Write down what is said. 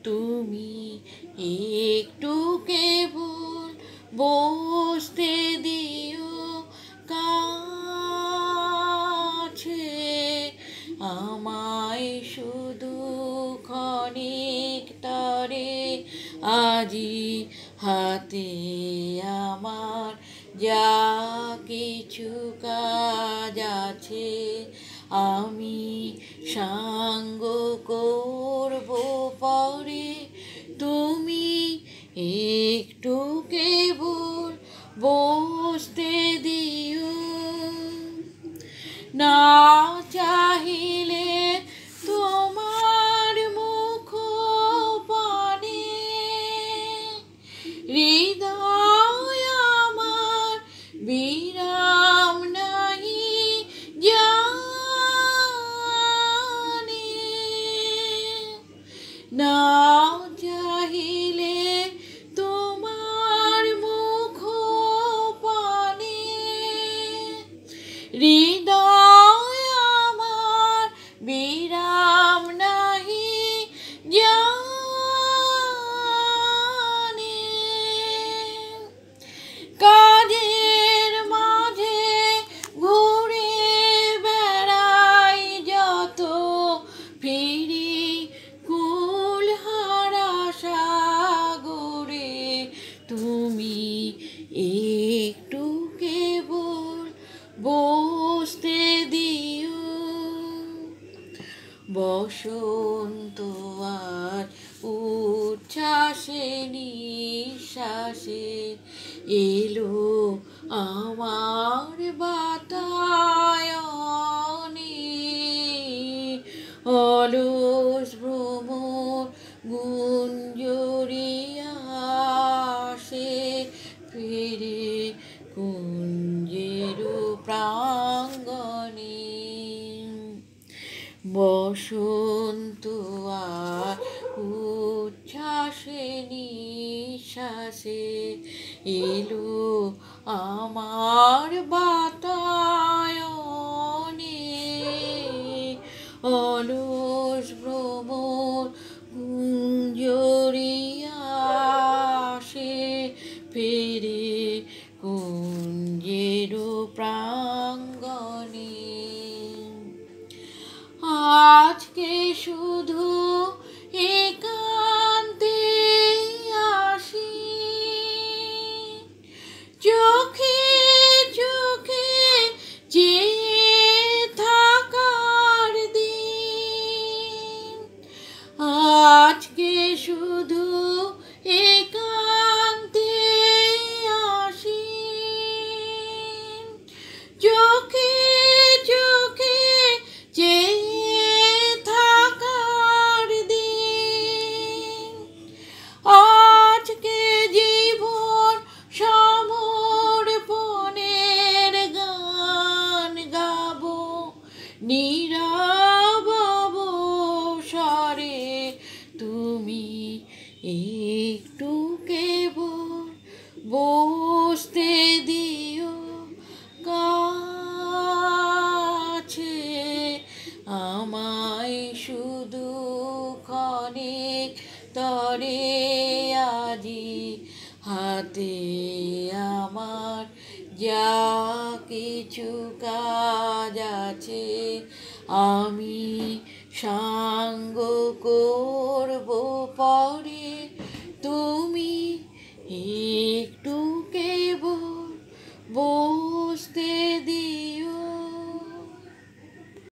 তুমি একটু কেবল বসতে দিও কাছে, আমায় শুধু ক্ষণিক তরে আজি হাতে আমার যা কিছু কাজ আছে আমি সাঙ্গ করব পরে, তুমি একটু কেবল বসতে দিও। না চাহিলে তোমার মুখ পানে হৃদয় আমার বিরাম নাহি জানে, না চাহিলে তোমার মুখ পানে হৃদয় আমার বিরাম নাহি জানে। কাজের মাঝে ঘুরে বেড়াই যত, ফিরি কুলহারা সাগরে, তুমি একটু কেবল বসতে দিও। বসন্ত আর উচ্ছ্বাসে নিঃশ্বাসে এলো আমার বাতায়নে, অলস ভ্রমর গুঞ্জরিয়া আসে ফিরে কুঞ্জের প্রাঙ্গণে। বসন্ত আর উচ্ছ্বাসে নিঃশ্বাসে এলো আমার বাতায়নে, অলস ভ্রমর গুঞ্জরিয়া আসে ফিরে কুঞ্জের প্রাঙ্গণে। আজকে শুধু একান্তে আসি, চোখে চোখে চেয়ে থাকার দিন, আজকে শুধু একান্তে আসি, চোখে চোখে চেয়ে থাকার দিন, আজকে জীবন সমর্পণের গান গাবো নীরব অবসরে, তুমি একটু কেবল বসতে দিও কাছে, আমায় শুধু ক্ষণিক তরে আজি হাতে আমার যা কিছু কাজ আছে আমি সাঙ্গ করব পরে, তুমি